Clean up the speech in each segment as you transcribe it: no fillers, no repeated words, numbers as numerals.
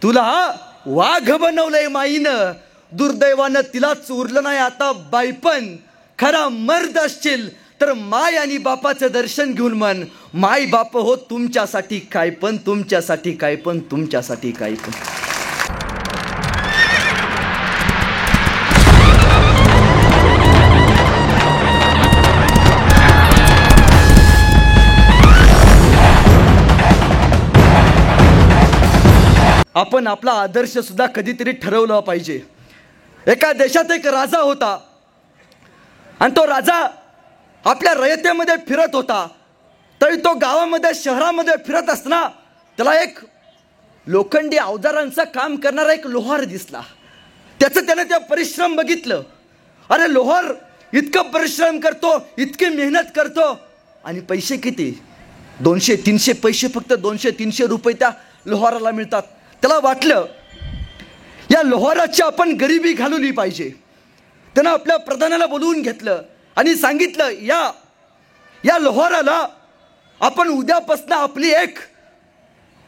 तुला वाघ बनवलंय माईनं, दुर्दैवानं तिलाच उरलं नाही आता बाईपण. खरा मर्द असशील तर माय आणि बापाचं दर्शन घेऊन म्हण, माय बाप हो तुमच्यासाठी काय पण, तुमच्यासाठी काय पण, तुमच्यासाठी काय पण. आपण आपला आदर्श सुद्धा कधीतरी ठरवलं पाहिजे. एका देशात एक राजा होता आणि तो राजा आपल्या रयतेमध्ये फिरत होता. तरी तो गावामध्ये शहरामध्ये फिरत असताना त्याला एक लोखंडी अवजारांचं काम करणारा एक लोहार दिसला. त्याने त्या परिश्रम बघितलं. अरे लोहार इतकं परिश्रम करतो, इतकी मेहनत करतो आणि पैसे किती? 200-300 पैसे, फक्त 200-300 रुपये त्या लोहाराला मिळतात. त्याला वाटलं या लोहाराची आपण गरिबी घालवली पाहिजे. त्यानं आपल्या प्रधानाला बोलवून घेतलं आणि सांगितलं या लोहाराला आपण उद्यापासून आपली एक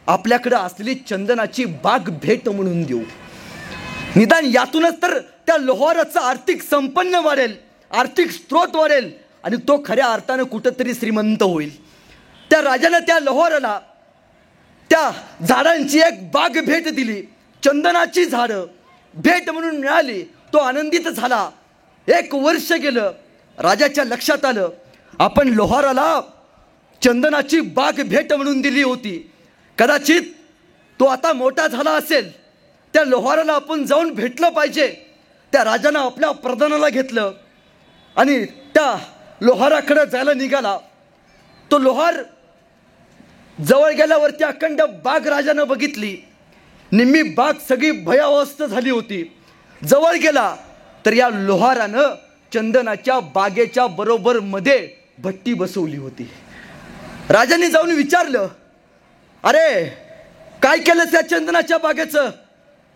आपल्याकडे असलेली चंदनाची बाग भेट म्हणून देऊ. निदान यातूनच तर त्या लोहाराचा आर्थिक संपन्न वाढेल, आर्थिक स्रोत वाढेल आणि तो खऱ्या अर्थानं कुठंतरी श्रीमंत होईल. त्या राजाने त्या लोहाराला त्या झाडांची एक बाग भेट दिली. चंदनाची झाडं भेट म्हणून मिळाली. तो आनंदित झाला. 1 वर्ष गेलं. राजाच्या लक्षात आलं आपण लोहाराला चंदनाची बाग भेट म्हणून दिली होती, कदाचित तो आता मोठा झाला असेल, त्या लोहाराला आपण जाऊन भेटलं पाहिजे. त्या राजानं आपल्या प्रधानाला घेतलं आणि त्या लोहाराकडे जायला निघाला. तो लोहार जवळ गेल्यावरती अखंड बाग राजानं बघितली. निम्मी बाग सगळी भयावस्थ झाली होती. जवळ गेला तर या लोहारानं चंदनाच्या बागेच्या बरोबर मध्ये भट्टी बसवली होती. राजाने जाऊन विचारलं, अरे काय केलं त्या चंदनाच्या बागेचं?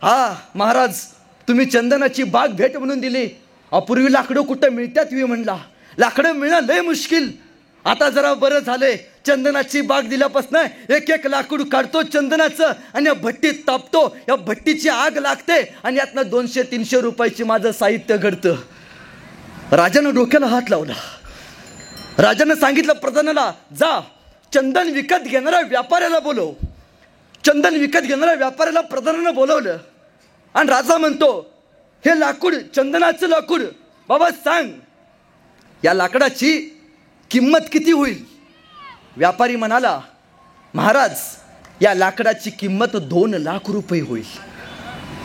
हा महाराज, तुम्ही चंदनाची बाग भेट म्हणून दिली. अपूर्वी लाकडं कुठं मिळतात मी म्हणला. लाकडं मिळणं लय मुश्किल. आता जरा बरं झालंय, चंदनाची बाग दिल्यापासून एक लाकूड काढतो चंदनाचं आणि या भट्टीत तापतो. या भट्टीची आग लागते आणि यातनं 200-300 रुपयाची माझं साहित्य घडतं. राजानं डोक्याला हात लावला. राजानं सांगितलं प्रधानाला, जा चंदन विकत घेणाऱ्या व्यापाऱ्याला बोलव. चंदन विकत घेणाऱ्या व्यापाऱ्याला प्रधानानं बोलवलं आणि राजा म्हणतो, हे लाकूड, चंदनाचं लाकूड, बाबा सांग या लाकडाची किंमत किती होईल? व्यापारी म्हणाला, महाराज या लाकडाची किंमत 2 लाख रुपये होईल.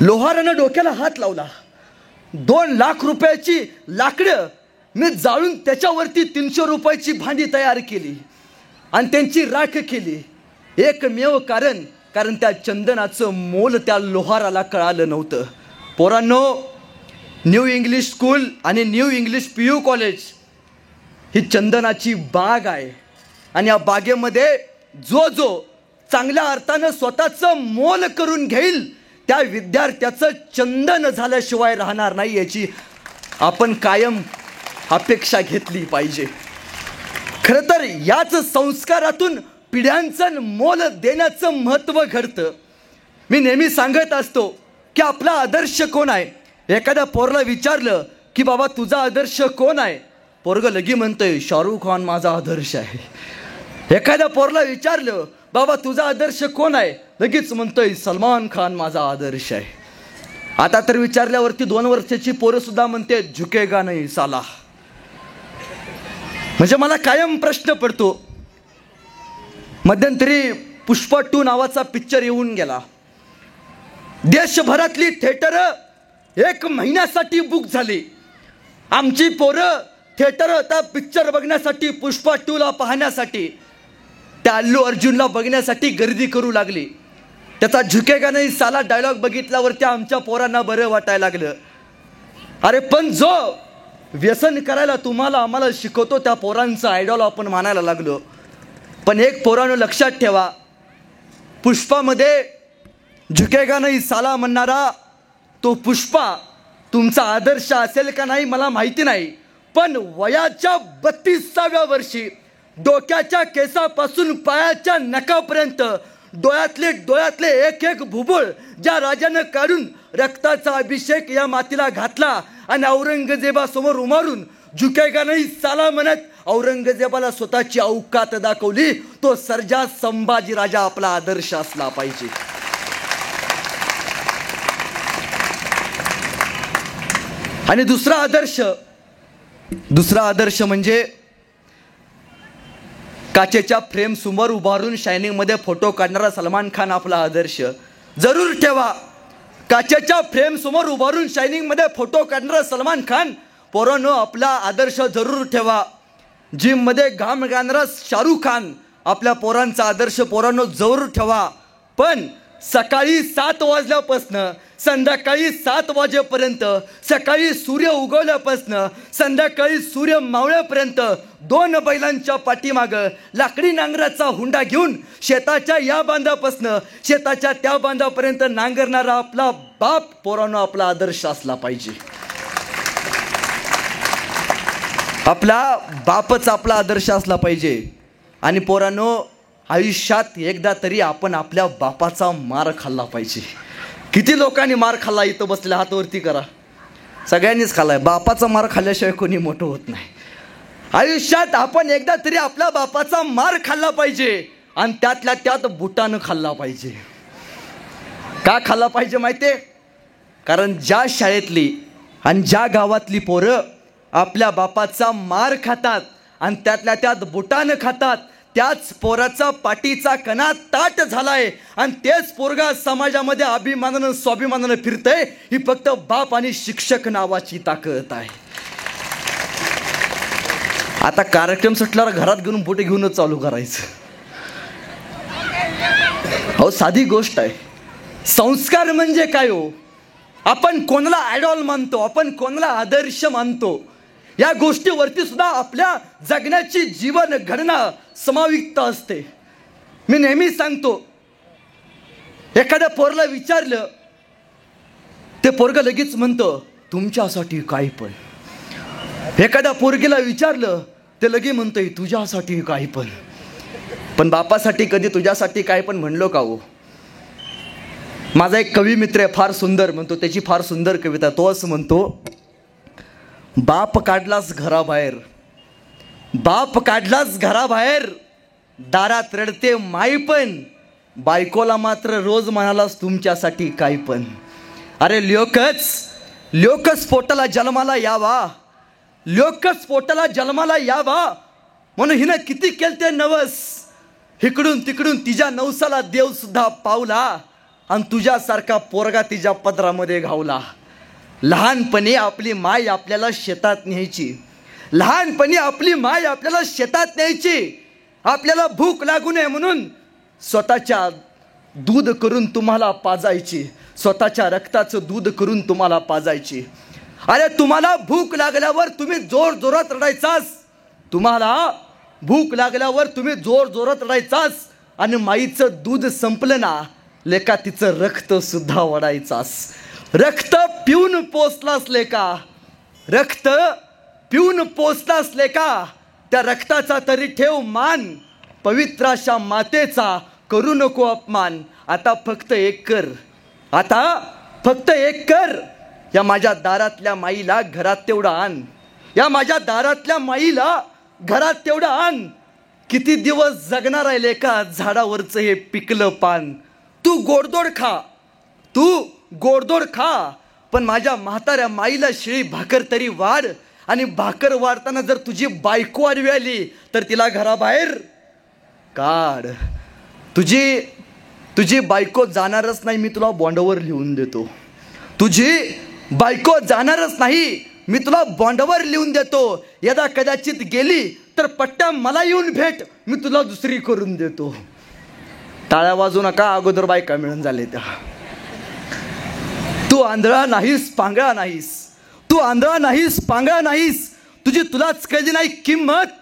लोहारानं डोक्याला हात लावला. 2 लाख रुपयाची लाकडं मी जाळून त्याच्यावरती 300 रुपयाची भांडी तयार केली आणि त्यांची राख केली. एकमेव कारण त्या चंदनाचं मोल त्या लोहाराला कळालं नव्हतं. पोरांनो, न्यू इंग्लिश स्कूल आणि न्यू इंग्लिश PU कॉलेज ही चंदनाची बाग आहे आणि या बागेमध्ये जो चांगल्या अर्थानं स्वतःचं मोल करून घेईल त्या विद्यार्थ्याचं चंदन झाल्याशिवाय राहणार नाही, याची आपण कायम अपेक्षा घेतली पाहिजे. खरं तर याच संस्कारातून पिढ्यांचं मोल देण्याचं महत्त्व घडतं. मी नेहमी सांगत असतो की आपला आदर्श कोण आहे. एखाद्या पोरला विचारलं की बाबा तुझा आदर्श कोण आहे, पोरग लगी म्हणतोय शाहरुख खान माझा आदर्श आहे. एखाद्या पोरला विचारलं बाबा तुझा आदर्श कोण आहे, लगेच म्हणतोय सलमान खान माझा आदर्श आहे. आता तर विचारल्यावरती 2 वर्षाची पोरं सुद्धा म्हणते झुकेगा नाही साला. म्हणजे मला कायम प्रश्न पडतो. मध्यंतरी पुष्पा 2 नावाचा पिक्चर येऊन गेला. देशभरातली थिएटर 1 महिन्यासाठी बुक झाली. आमची पोरं थिएटर होता पिक्चर बघण्यासाठी, पुष्पा 2ला पाहण्यासाठी, त्या अल्लू अर्जुनला बघण्यासाठी गर्दी करू लागली. त्याचा झुकेगा नाही साला डायलॉग बघितल्यावरती आमच्या पोरांना बरं वाटायला लागलं. अरे पण जो व्यसन करायला तुम्हाला आम्हाला शिकवतो त्या पोरांचा आयडॉल आपण मानायला लागलो. पण एक पोरांनो लक्षात ठेवा, पुष्पामध्ये झुकेगा नाही साला म्हणणारा तो पुष्पा तुमचा आदर्श असेल का नाही मला माहिती नाही, पण वयाच्या 32व्या वर्षी डोक्याच्या केसापासून पायाच्या नखापर्यंत डोळ्यातले एक एक भुबुळ ज्या राजानं काढून रक्ताचा अभिषेक या मातीला घातला आणि औरंगजेबासमोर उभारून झुकेगा नाही साला म्हणत औरंगजेबाला स्वतःची औकात दाखवली, तो सर्जा संभाजी राजा आपला आदर्श असला पाहिजे. आणि दुसरा आदर्श म्हणजे काचेच्या फ्रेम समोर उभारून शायनिंग मध्ये फोटो काढणारा सलमान खान आपला आदर्श जरूर ठेवा. काचेच्या फ्रेम समोर उभारून शायनिंग मध्ये फोटो काढणारा सलमान खान पोरांनो आपला आदर्श जरूर ठेवा. जिम मध्ये घाम गाणारा शाहरुख खान आपल्या पोरांचा आदर्श पोरांनो जरूर ठेवा. पण सकाळी 7 वाजल्यापासून संध्याकाळी 7 वाजेपर्यंत, सकाळी सूर्य उगवल्यापासून संध्याकाळी सूर्य मावळेपर्यंत 2 बैलांच्या पाठीमागं लाकडी नांगराचा हुंडा घेऊन शेताच्या या बांधापासून शेताच्या त्या बांधापर्यंत नांगरणारा आपला बाप पोरांनो आपला आदर्श असला पाहिजे. आपला बापच आपला आदर्श असला पाहिजे. आणि पोरांनो आयुष्यात एकदा तरी आपण आपल्या बापाचा मार खाल्ला पाहिजे. किती लोकांनी मार खाल्ला इथं बसलेला हात वरती करा. सगळ्यांनीच खाल्लाय. बापाचा मार खाल्ल्याशिवाय कोणी मोठं होत नाही. आयुष्यात आपण एकदा तरी आपल्या बापाचा मार खाल्ला पाहिजे आणि त्यातल्या त्यात बुटानं खाल्ला पाहिजे. का खाल्ला पाहिजे माहितीये? कारण ज्या शाळेतली आणि ज्या गावातली पोरं आपल्या बापाचा मार खातात आणि त्यातल्या त्यात बुटानं खातात, त्याच पोराचा पाठीचा कणा ताट झालाय आणि तेच पोरगा समाजामध्ये अभिमानानं स्वाभिमानानं फिरतय. ही फक्त बाप आणि शिक्षक नावाची ताकद आहे. आता कार्यक्रम सुटल्यावर घरात घेऊन बोटे घेऊनच चालू करायचं. हो साधी गोष्ट आहे. संस्कार म्हणजे काय हो? आपण कोणाला आयडॉल मानतो, आपण कोणाला आदर्श मानतो, या गोष्टीवरती सुद्धा आपल्या जगण्याची जीवन घडना समाविष्ट असते. मी नेहमी सांगतो, एखाद्या पोरला विचारलं, ते पोरग लगेच म्हणतं तुमच्यासाठी काय पण. एखाद्या पोरगीला विचारलं, ते लगे म्हणतंय तुझ्यासाठी काय पण. पण बापासाठी कधी तुझ्यासाठी काय पण म्हणलो का हो? माझा एक कवी मित्र आहे, फार सुंदर म्हणतो, त्याची फार सुंदर कविता. तो असं म्हणतो, बाप काढलास घराबाहेर, बाप काढलास घराबाहेर, दारात रडते माई पण, बायकोला मात्र रोज म्हणालास तुमच्यासाठी काय पण. अरे लोकच पोटाला जन्माला यावा, लोकच पोटाला जन्माला यावा म्हणून हिनं किती केलते नवस. इकडून तिकडून तिच्या नवसाला देव सुद्धा पावला आणि तुझ्यासारखा पोरगा तिच्या पदरामध्ये घावला. लहानपणी आपली माय आपल्याला शेतात न्यायची, लहानपणी आपली माय आपल्याला शेतात न्यायची. आपल्याला भूक लागू नये म्हणून स्वतःच्या दूध करून तुम्हाला पाजायची, स्वतःच्या रक्ताचं दूध करून तुम्हाला पाजायची. अरे तुम्हाला भूक लागल्यावर तुम्ही जोर जोरात रडायचास, तुम्हाला भूक लागल्यावर तुम्ही जोर जोरात रडायचास आणि माईचं दूध संपलं ना लेका तिचं रक्त सुद्धा वडायचास. रक्त पिऊन पोचलास लेका, रक्त पिऊन पोचलास लेका, त्या रक्ताचा तरी ठेव मान, पवित्र अशा मातेचा करू नको अपमान. आता फक्त एक कर, आता फक्त एक कर, या माझ्या दारातल्या माईला घरात तेवढं आण, या माझ्या दारातल्या माईला घरात तेवढं आण. किती दिवस जगणार आहे लेका झाडावरचं हे पिकलं पान. तू गोडधोड खा, तू गोडधोड खा, पण माझ्या म्हाताऱ्या माईला शिळी भाकर तरी वाढ. आणि भाकर वाढताना जर तुझी बायको आडवी आली तर तिला घराबाहेर काढ. तुझी बायको जाणारच नाही, मी तुला बॉन्डवर लिहून देतो. तुझी बायको जाणारच नाही, मी तुला बॉन्डवर लिहून देतो. यदा कदाचित गेली तर पट्ट्या मला येऊन भेट, मी तुला दुसरी करून देतो. टाळ्या वाजू नका, अगोदर बायका मिळून झाले त्या. तू आंधळा नाहीस, पांगळा नाहीस, तू आंधळा नाहीस, पांगळा नाहीस. तुलाच कळली नाही किंमत.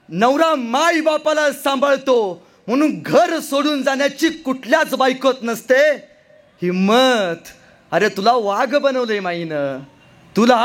नवरा माई बापाला सांभाळतो म्हणून घर सोडून जाण्याची कुठल्याच बायकोत नसते हिम्मत. अरे तुला वाघ बनवलंय माईनं, तुला